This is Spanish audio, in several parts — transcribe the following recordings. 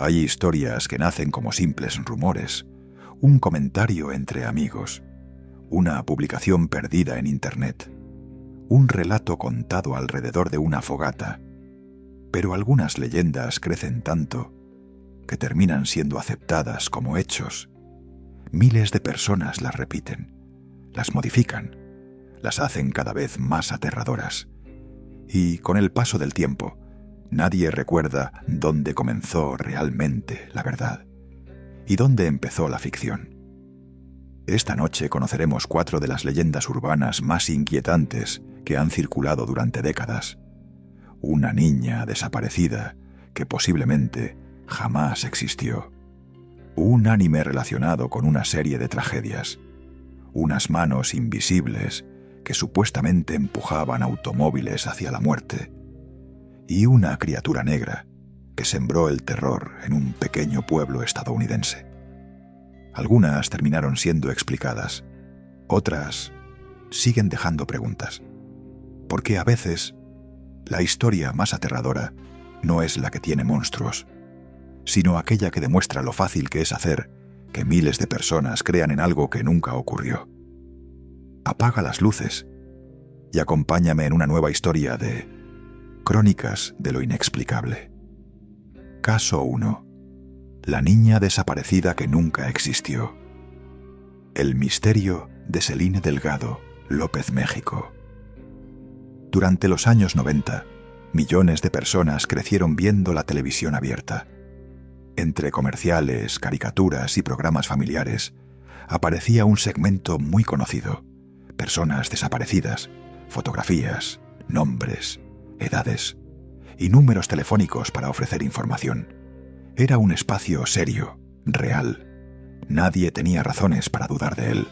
Hay historias que nacen como simples rumores, un comentario entre amigos, una publicación perdida en Internet, un relato contado alrededor de una fogata. Pero algunas leyendas crecen tanto que terminan siendo aceptadas como hechos. Miles de personas las repiten, las modifican, las hacen cada vez más aterradoras. Y con el paso del tiempo, nadie recuerda dónde comenzó realmente la verdad y dónde empezó la ficción. Esta noche conoceremos 4 de las leyendas urbanas más inquietantes que han circulado durante décadas. Una niña desaparecida que posiblemente jamás existió. Un anime relacionado con una serie de tragedias. Unas manos invisibles que supuestamente empujaban automóviles hacia la muerte. Y una criatura negra que sembró el terror en un pequeño pueblo estadounidense. Algunas terminaron siendo explicadas, otras siguen dejando preguntas. Porque a veces, la historia más aterradora no es la que tiene monstruos, sino aquella que demuestra lo fácil que es hacer que miles de personas crean en algo que nunca ocurrió. Apaga las luces y acompáñame en una nueva historia de Crónicas de lo Inexplicable. Caso 1. La niña desaparecida que nunca existió. El misterio de Celine Delgado, López, México. Durante los años 90, millones de personas crecieron viendo la televisión abierta. Entre comerciales, caricaturas y programas familiares, aparecía un segmento muy conocido. Personas desaparecidas, fotografías, nombres, edades y números telefónicos para ofrecer información. Era un espacio serio, real. Nadie tenía razones para dudar de él.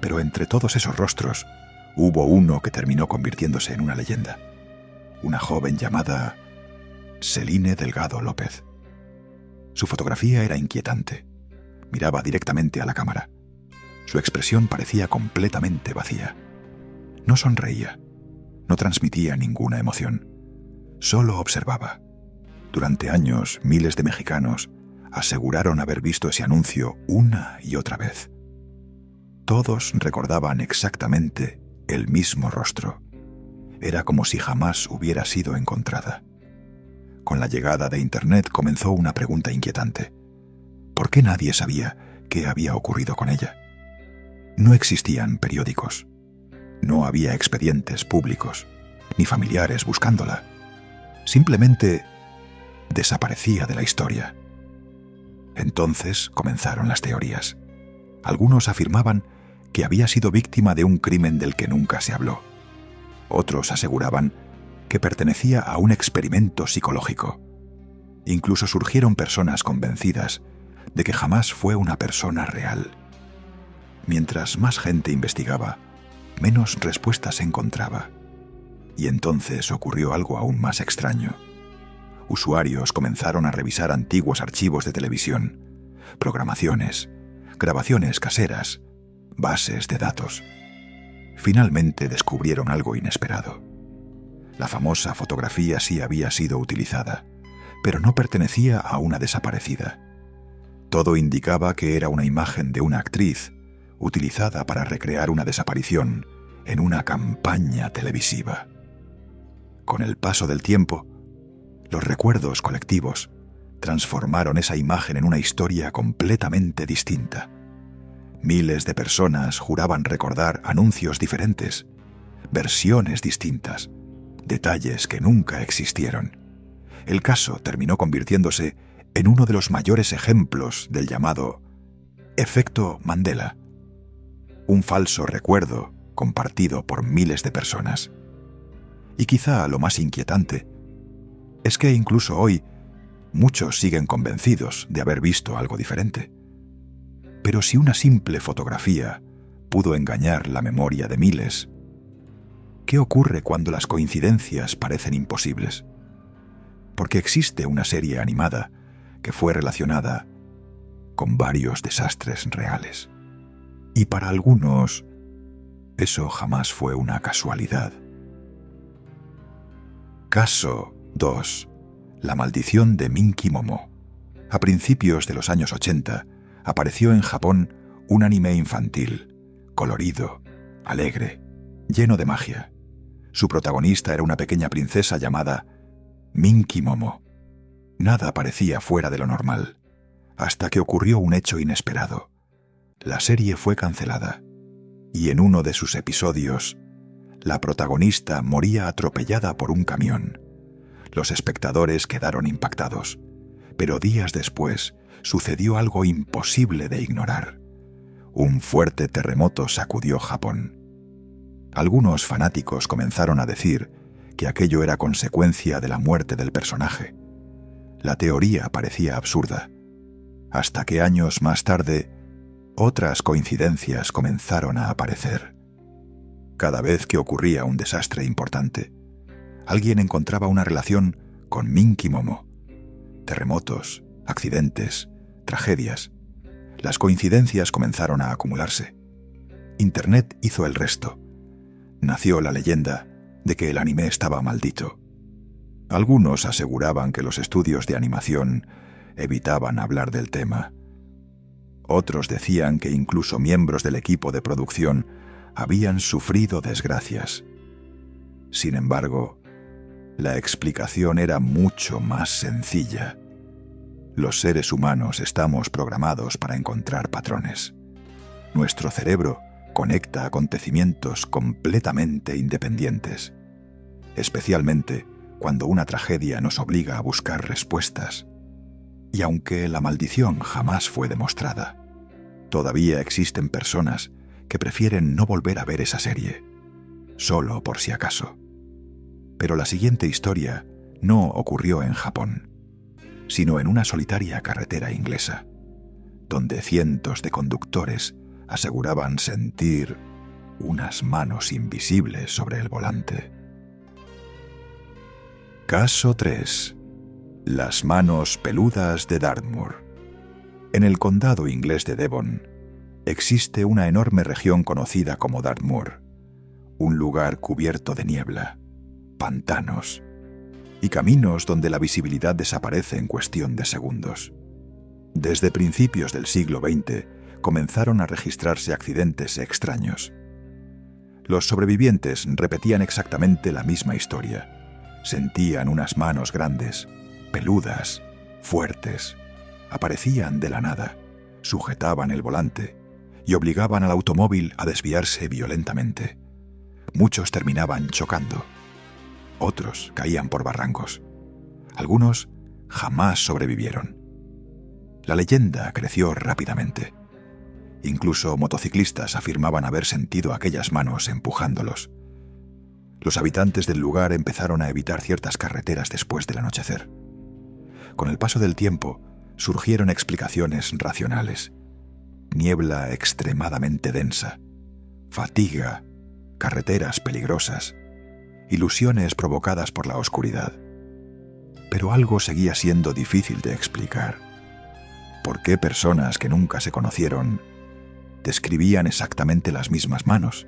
Pero entre todos esos rostros, hubo uno que terminó convirtiéndose en una leyenda. Una joven llamada Celine Delgado López. Su fotografía era inquietante. Miraba directamente a la cámara. Su expresión parecía completamente vacía. No sonreía. No transmitía ninguna emoción. Solo observaba. Durante años, miles de mexicanos aseguraron haber visto ese anuncio una y otra vez. Todos recordaban exactamente el mismo rostro. Era como si jamás hubiera sido encontrada. Con la llegada de Internet comenzó una pregunta inquietante. ¿Por qué nadie sabía qué había ocurrido con ella? No existían periódicos. No había expedientes públicos, ni familiares buscándola. Simplemente desaparecía de la historia. Entonces comenzaron las teorías. Algunos afirmaban que había sido víctima de un crimen del que nunca se habló. Otros aseguraban que pertenecía a un experimento psicológico. Incluso surgieron personas convencidas de que jamás fue una persona real. Mientras más gente investigaba, menos respuestas encontraba. Y entonces ocurrió algo aún más extraño. Usuarios comenzaron a revisar antiguos archivos de televisión, programaciones, grabaciones caseras, bases de datos. Finalmente descubrieron algo inesperado. La famosa fotografía sí había sido utilizada, pero no pertenecía a una desaparecida. Todo indicaba que era una imagen de una actriz, utilizada para recrear una desaparición en una campaña televisiva. Con el paso del tiempo, los recuerdos colectivos transformaron esa imagen en una historia completamente distinta. Miles de personas juraban recordar anuncios diferentes, versiones distintas, detalles que nunca existieron. El caso terminó convirtiéndose en uno de los mayores ejemplos del llamado efecto Mandela, un falso recuerdo compartido por miles de personas. Y quizá lo más inquietante es que incluso hoy muchos siguen convencidos de haber visto algo diferente. Pero si una simple fotografía pudo engañar la memoria de miles, ¿qué ocurre cuando las coincidencias parecen imposibles? Porque existe una serie animada que fue relacionada con varios desastres reales. Y para algunos, eso jamás fue una casualidad. Caso 2. La maldición de Minky Momo. A principios de los años 80 apareció en Japón un anime infantil, colorido, alegre, lleno de magia. Su protagonista era una pequeña princesa llamada Minky Momo. Nada parecía fuera de lo normal, hasta que ocurrió un hecho inesperado. La serie fue cancelada, y en uno de sus episodios, la protagonista moría atropellada por un camión. Los espectadores quedaron impactados, pero días después sucedió algo imposible de ignorar. Un fuerte terremoto sacudió Japón. Algunos fanáticos comenzaron a decir que aquello era consecuencia de la muerte del personaje. La teoría parecía absurda, hasta que años más tarde, otras coincidencias comenzaron a aparecer. Cada vez que ocurría un desastre importante, alguien encontraba una relación con Minky Momo. Terremotos, accidentes, tragedias. Las coincidencias comenzaron a acumularse. Internet hizo el resto. Nació la leyenda de que el anime estaba maldito. Algunos aseguraban que los estudios de animación evitaban hablar del tema. Otros decían que incluso miembros del equipo de producción habían sufrido desgracias. Sin embargo, la explicación era mucho más sencilla. Los seres humanos estamos programados para encontrar patrones. Nuestro cerebro conecta acontecimientos completamente independientes, especialmente cuando una tragedia nos obliga a buscar respuestas. Y aunque la maldición jamás fue demostrada, todavía existen personas que prefieren no volver a ver esa serie, solo por si acaso. Pero la siguiente historia no ocurrió en Japón, sino en una solitaria carretera inglesa, donde cientos de conductores aseguraban sentir unas manos invisibles sobre el volante. Caso 3. Las manos peludas de Dartmoor. En el condado inglés de Devon existe una enorme región conocida como Dartmoor, un lugar cubierto de niebla, pantanos y caminos donde la visibilidad desaparece en cuestión de segundos. Desde principios del siglo XX comenzaron a registrarse accidentes extraños. Los sobrevivientes repetían exactamente la misma historia. Sentían unas manos grandes, peludas, fuertes. Aparecían de la nada, sujetaban el volante y obligaban al automóvil a desviarse violentamente. Muchos terminaban chocando. Otros caían por barrancos. Algunos jamás sobrevivieron. La leyenda creció rápidamente. Incluso motociclistas afirmaban haber sentido aquellas manos empujándolos. Los habitantes del lugar empezaron a evitar ciertas carreteras después del anochecer. Con el paso del tiempo, surgieron explicaciones racionales. Niebla extremadamente densa, fatiga, carreteras peligrosas, ilusiones provocadas por la oscuridad. Pero algo seguía siendo difícil de explicar. ¿Por qué personas que nunca se conocieron describían exactamente las mismas manos?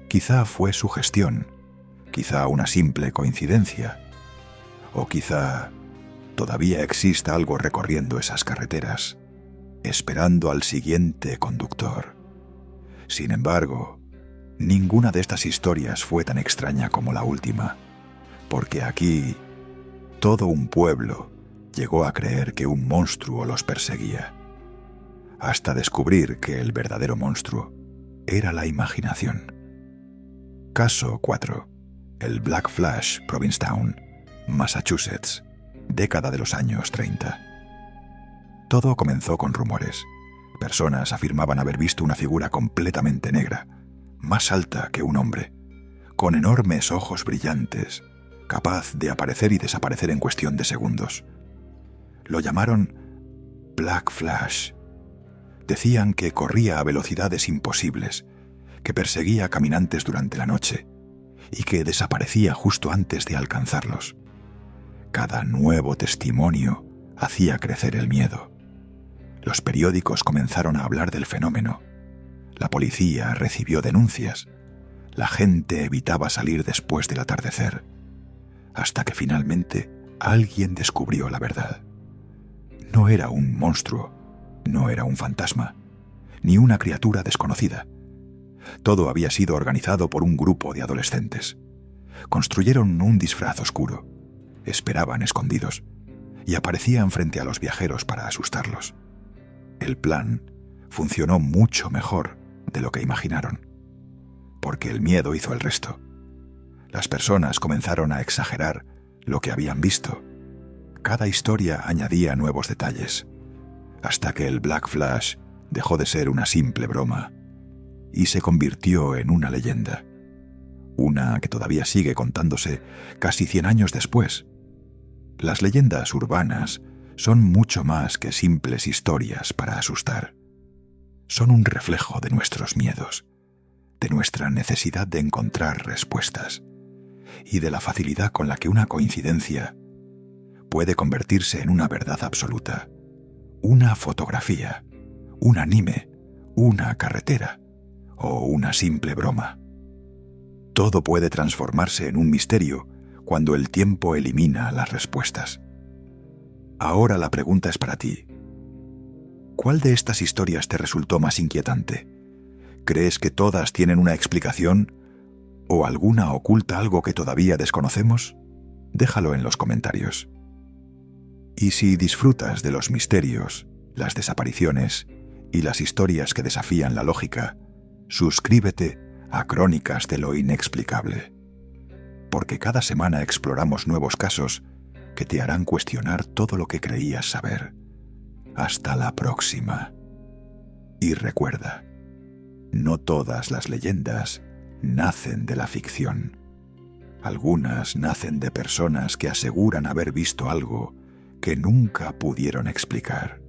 Quizá fue sugestión, quizá una simple coincidencia, o quizá todavía exista algo recorriendo esas carreteras, esperando al siguiente conductor. Sin embargo, ninguna de estas historias fue tan extraña como la última, porque aquí todo un pueblo llegó a creer que un monstruo los perseguía, hasta descubrir que el verdadero monstruo era la imaginación. Caso 4. El Black Flash, Provincetown, Massachusetts, década de los años 30. Todo comenzó con rumores. Personas afirmaban haber visto una figura completamente negra, más alta que un hombre, con enormes ojos brillantes, capaz de aparecer y desaparecer en cuestión de segundos. Lo llamaron Black Flash. Decían que corría a velocidades imposibles, que perseguía a caminantes durante la noche y que desaparecía justo antes de alcanzarlos. Cada nuevo testimonio hacía crecer el miedo. Los periódicos comenzaron a hablar del fenómeno. La policía recibió denuncias. La gente evitaba salir después del atardecer, hasta que finalmente alguien descubrió la verdad. No era un monstruo, no era un fantasma, ni una criatura desconocida. Todo había sido organizado por un grupo de adolescentes. Construyeron un disfraz oscuro, esperaban escondidos y aparecían frente a los viajeros para asustarlos. El plan funcionó mucho mejor de lo que imaginaron, porque el miedo hizo el resto. Las personas comenzaron a exagerar lo que habían visto. Cada historia añadía nuevos detalles, hasta que el Black Flash dejó de ser una simple broma y se convirtió en una leyenda. Una que todavía sigue contándose casi 100 años después. Las leyendas urbanas son mucho más que simples historias para asustar. Son un reflejo de nuestros miedos, de nuestra necesidad de encontrar respuestas y de la facilidad con la que una coincidencia puede convertirse en una verdad absoluta, una fotografía, un anime, una carretera o una simple broma. Todo puede transformarse en un misterio cuando el tiempo elimina las respuestas. Ahora la pregunta es para ti. ¿Cuál de estas historias te resultó más inquietante? ¿Crees que todas tienen una explicación o alguna oculta algo que todavía desconocemos? Déjalo en los comentarios. Y si disfrutas de los misterios, las desapariciones y las historias que desafían la lógica, suscríbete a Crónicas de lo Inexplicable, porque cada semana exploramos nuevos casos que te harán cuestionar todo lo que creías saber. Hasta la próxima. Y recuerda, no todas las leyendas nacen de la ficción. Algunas nacen de personas que aseguran haber visto algo que nunca pudieron explicar.